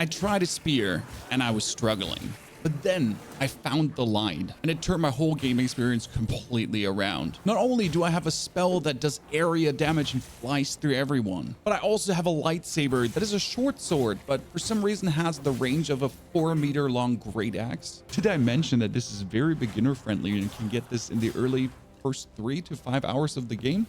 I tried a spear and I was struggling. But then I found the light and it turned my whole game experience completely around. Not only do I have a spell that does area damage and flies through everyone, but I also have a lightsaber that is a short sword, but for some reason has the range of a 4-meter long great axe. Did I mention that this is very beginner friendly and you can get this in the early first 3 to 5 hours of the game?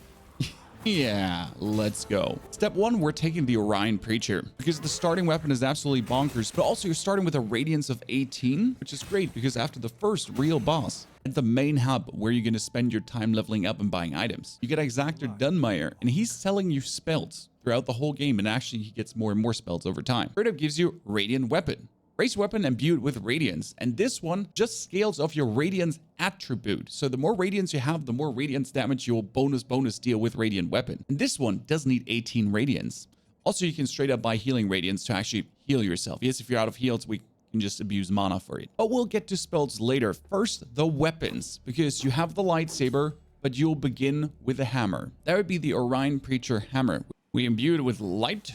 Yeah, let's go. Step 1, we're taking the Orion Preacher because the starting weapon is absolutely bonkers, but also you're starting with a radiance of 18, which is great because after the first real boss at the main hub where you're going to spend your time leveling up and buying items, you get Exactor Dunmire and he's selling you spells throughout the whole game, and actually he gets more and more spells over time. Straight up gives you Radiant Weapon. Race weapon imbued with radiance, and this one just scales off your radiance attribute. So the more radiance you have, the more radiance damage you'll bonus deal with radiant weapon. And this one does need 18 radiance. Also, you can straight up buy healing radiance to actually heal yourself. Yes, if you're out of heals, we can just abuse mana for it. But we'll get to spells later. First, the weapons, because you have the lightsaber, but you'll begin with a hammer. That would be the Orion Preacher Hammer. We imbue it with light,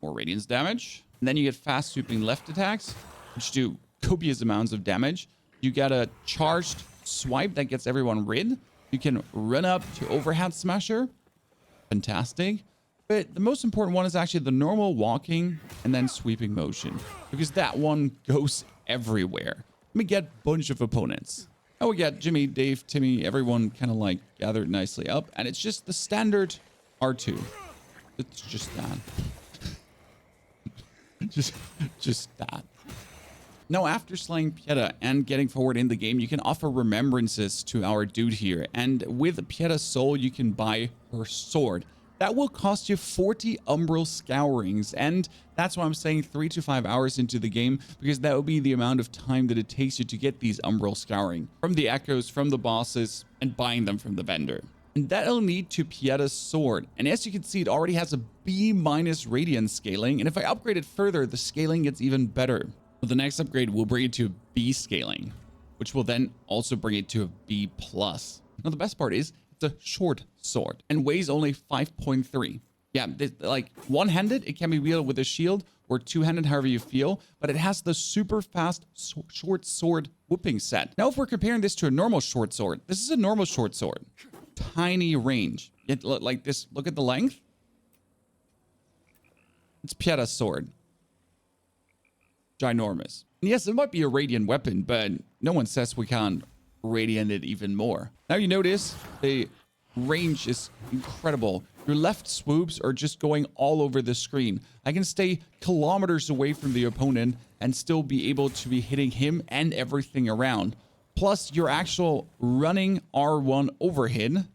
more radiance damage. And then you get fast sweeping left attacks, which do copious amounts of damage. You get a charged swipe that gets everyone rid. You can run up to overhead smasher. Fantastic. But the most important one is actually the normal walking and then sweeping motion, because that one goes everywhere. Let me get a bunch of opponents. Oh, we got Jimmy, Dave, Timmy, everyone kind of like gathered nicely up. And it's just the standard R2. It's just that. just that. Now, after slaying Pieta and getting forward in the game, you can offer remembrances to our dude here. And with Pieta's soul, you can buy her sword. That will cost you 40 umbral scourings. And that's why I'm saying 3 to 5 hours into the game, because that will be the amount of time that it takes you to get these umbral scouring from the echoes, from the bosses, and buying them from the vendor. And that'll lead to Pieta's sword. And as you can see, it already has a B- radiance scaling. And if I upgrade it further, the scaling gets even better. But the next upgrade will bring it to a B scaling, which will then also bring it to a B+. Now, the best part is it's a short sword and weighs only 5.3. Yeah, like one-handed, it can be wielded with a shield, or two-handed, however you feel, but it has the super fast short sword whooping set. Now, if we're comparing this to a normal short sword, this is a normal short sword. Tiny range. Yet, like this, look at the length. It's Pieta's sword. Ginormous. And yes, it might be a radiant weapon, but no one says we can't radiant it even more. Now you notice the range is incredible. Your left swoops are just going all over the screen. I can stay kilometers away from the opponent and still be able to be hitting him and everything around. Plus, your actual running R1 overhead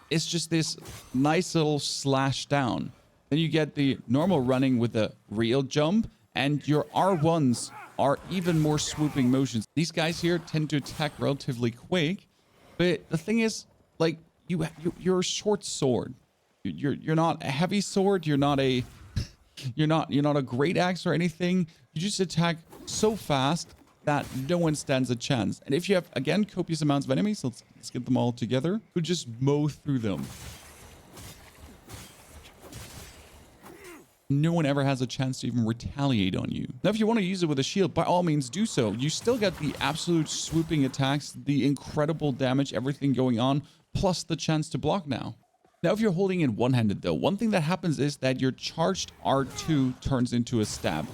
is just this nice little slash down. Then you get the normal running with the real jump, and your R1s are even more swooping motions. These guys here tend to attack relatively quick, but the thing is, like, you're a short sword. You're not a heavy sword. You're not a great axe or anything. You just attack so fast that no one stands a chance. And if you have, again, copious amounts of enemies, let's get them all together, you just mow through them. No one ever has a chance to even retaliate on you. Now, if you want to use it with a shield, by all means do so. You still get the absolute swooping attacks, the incredible damage, everything going on, plus the chance to block now. Now, if you're holding it one-handed though, one thing that happens is that your charged R2 turns into a stab.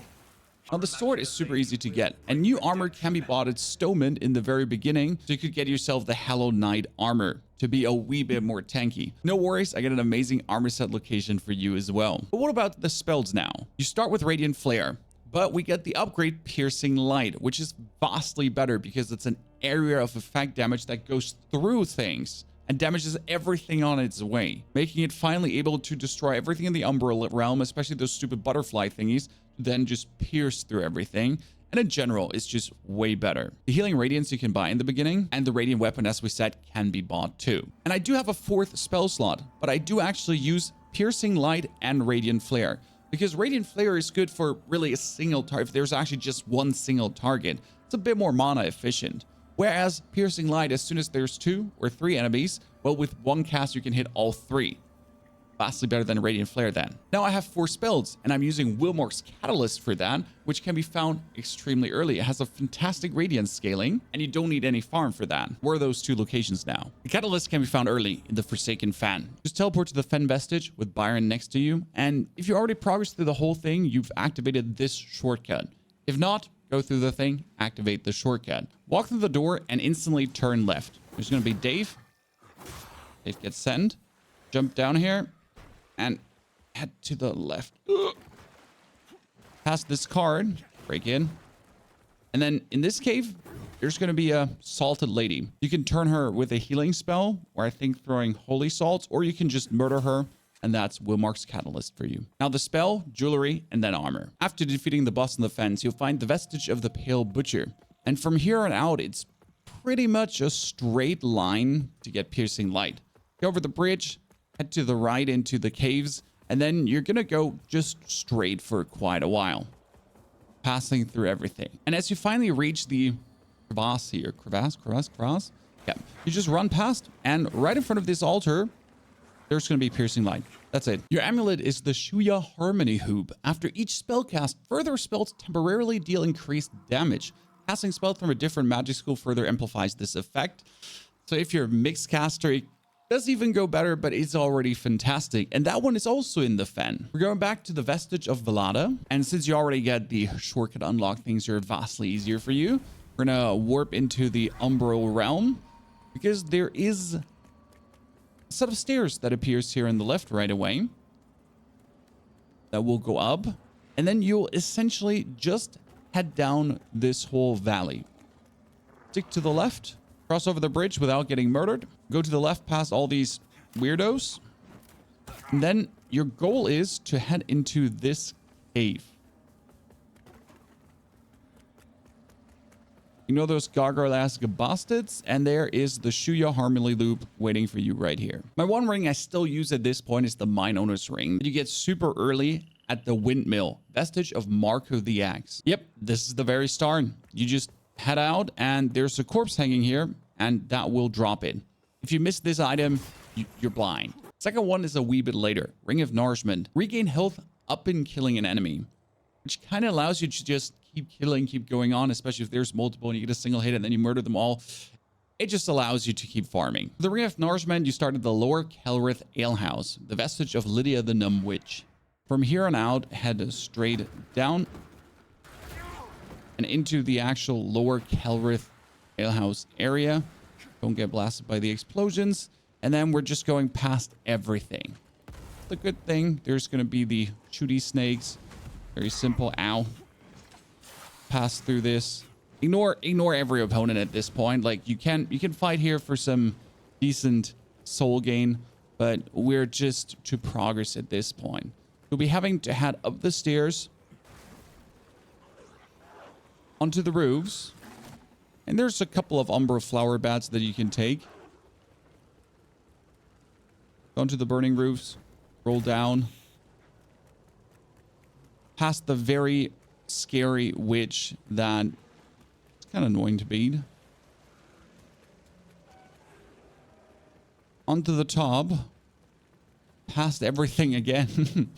Now, the sword is super easy to get, and new armor can be bought at Stowman in the very beginning, so you could get yourself the Hollow Knight armor to be a wee bit more tanky. No worries, I get an amazing armor set location for you as well. But what about the spells now? You start with Radiant Flare, but we get the upgrade Piercing Light, which is vastly better because it's an area of effect damage that goes through things and damages everything on its way, making it finally able to destroy everything in the Umbral realm, especially those stupid butterfly thingies, then just pierce through everything. And in general, it's just way better. The Healing Radiance you can buy in the beginning, and the Radiant Weapon, as we said, can be bought too. And I do have a 4th spell slot, but I do actually use Piercing Light and Radiant Flare, because Radiant Flare is good for really a single target. If there's actually just one single target, it's a bit more mana efficient. Whereas Piercing Light, as soon as there's 2 or 3 enemies, well, with one cast, you can hit all 3. vastly better than Radiant Flare then. Now I have 4 spells, and I'm using Wilmark's Catalyst for that, which can be found extremely early. It has a fantastic radiance scaling, and you don't need any farm for that. Where are those 2 locations now? The Catalyst can be found early in the Forsaken Fen. Just teleport to the Fen Vestige with Byron next to you, and if you already progressed through the whole thing, you've activated this shortcut. If not, go through the thing, activate the shortcut. Walk through the door and instantly turn left. There's going to be Dave. Dave gets sent. Jump down here and head to the left. Pass this card, break in. And then in this cave, there's going to be a salted lady. You can turn her with a healing spell, or I think throwing holy salts, or you can just murder her, and that's Wilmark's Catalyst for you. Now the spell, jewelry, and then armor. After defeating the boss in the fence, you'll find the vestige of the Pale Butcher. And from here on out, it's pretty much a straight line to get Piercing Light. Go over the bridge, head to the right into the caves, and then you're gonna go just straight for quite a while, passing through everything. And as you finally reach the crevasse here, crevasse, yeah, you just run past, and right in front of this altar, there's gonna be Piercing Light. That's it. Your amulet is the Shuya Harmony Hoop. After each spell cast, further spells temporarily deal increased damage. Casting spells from a different magic school further amplifies this effect. So if you're a mixed caster, it does even go better, but it's already fantastic. And that one is also in the Fen. We're going back to the Vestige of Velada. And since you already get the shortcut unlock, things are vastly easier for you. We're going to warp into the Umbral Realm because there is a set of stairs that appears here in the left right away that will go up. And then you'll essentially just head down this whole valley. Stick to the left. Cross over the bridge without getting murdered. Go to the left past all these weirdos. And then your goal is to head into this cave. You know those gargoyle-ass bastards? And there is the Shuya Harmony Loop waiting for you right here. My one ring I still use at this point is the Mineowners ring. You get super early at the windmill. Vestige of Marco the Axe. Yep, this is the very start. You just head out and there's a corpse hanging here and that will drop it. If you miss this item, you're blind. Second one is a wee bit later. Ring of Nourishment. Regain health up in killing an enemy, which kind of allows you to just keep killing, keep going on, especially if there's multiple and you get a single hit and then you murder them all. It just allows you to keep farming. The Ring of Nourishment, you start at the Lower Kelrith Alehouse, the vestige of Lydia the Numb Witch. From here on out, head straight down and into the actual Lower Kelrith Alehouse area. Don't get blasted by the explosions. And then we're just going past everything. The good thing, there's going to be the shooty snakes. Very simple. Ow. Pass through this. Ignore every opponent at this point. Like you can fight here for some decent soul gain, but we're just to progress at this point. You'll be having to head up the stairs onto the roofs. And there's a couple of Umbra flower bats that you can take. Go onto the burning roofs. Roll down. Past the very scary witch that it's kind of annoying to beat. Onto the top. Past everything again.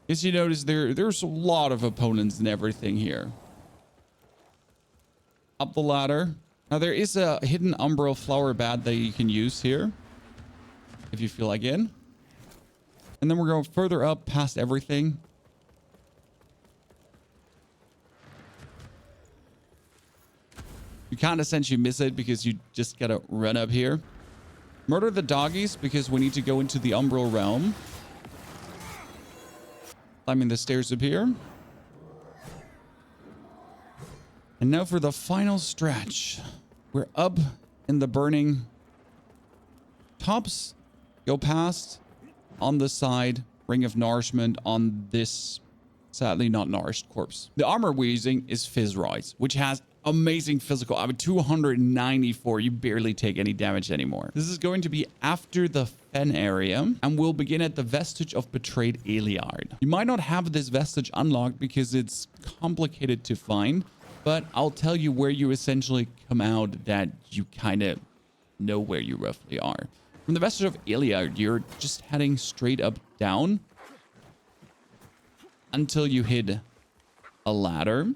As you notice, there's a lot of opponents and everything here. Up the ladder. Now there is a hidden Umbral flower bat that you can use here if you feel like it. And then we're going further up past everything. You can't essentially miss it because you just gotta run up here. Murder the doggies because we need to go into the Umbral Realm. Climbing the stairs up here. And now for the final stretch. We're up in the burning tops. Go past on the side. Ring of Nourishment on this sadly not nourished corpse. The armor we're using is Fizzroids, which has amazing physical. I mean, 294. You barely take any damage anymore. This is going to be after the Fen area, and we'll begin at the vestige of Betrayed Eliard. You might not have this vestige unlocked because it's complicated to find, but I'll tell you where you essentially come out that you kind of know where you roughly are. From the Vestige of Iliad, you're just heading straight up down until you hit a ladder,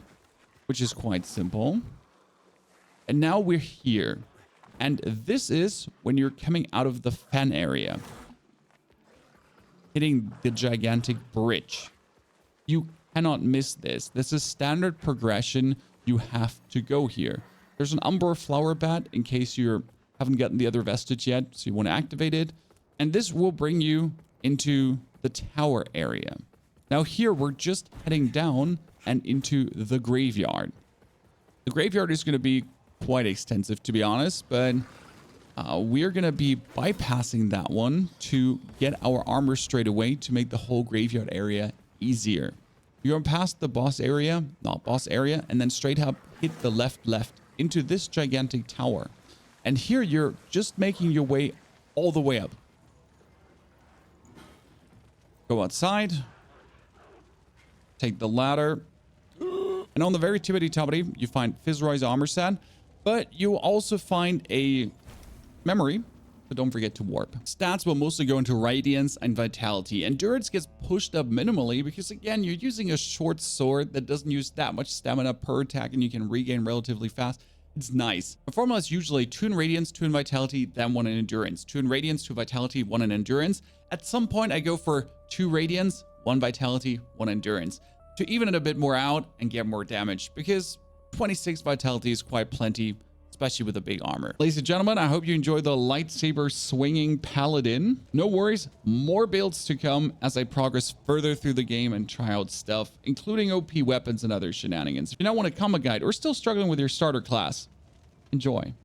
which is quite simple. And now we're here. And this is when you're coming out of the fen area, hitting the gigantic bridge. You cannot miss this. This is standard progression. You have to go here. There's an Umbra flower bat in case you haven't gotten the other vestige yet, so you want to activate it. And this will bring you into the tower area. Now here, we're just heading down and into the graveyard. The graveyard is going to be quite extensive, to be honest, but we're going to be bypassing that one to get our armor straight away to make the whole graveyard area easier. You're going past the boss area, and then straight up hit the left into this gigantic tower. And here you're just making your way all the way up. Go outside. Take the ladder. And on the very tippity-toppity, you find Fitzroy's armor set. But you also find a memory. So don't forget to warp. Stats will mostly go into Radiance and Vitality. Endurance gets pushed up minimally because, again, you're using a short sword that doesn't use that much stamina per attack and you can regain relatively fast. It's nice. The formula is usually 2 in Radiance, 2 in Vitality, then 1 in Endurance. 2 in Radiance, 2 Vitality, 1 in Endurance. At some point, I go for 2 Radiance, 1 Vitality, 1 Endurance to even it a bit more out and get more damage because 26 Vitality is quite plenty, especially with a big armor. Ladies and gentlemen, I hope you enjoyed the lightsaber swinging paladin. No worries, more builds to come as I progress further through the game and try out stuff, including OP weapons and other shenanigans. If you now want a combat guide or still struggling with your starter class, enjoy.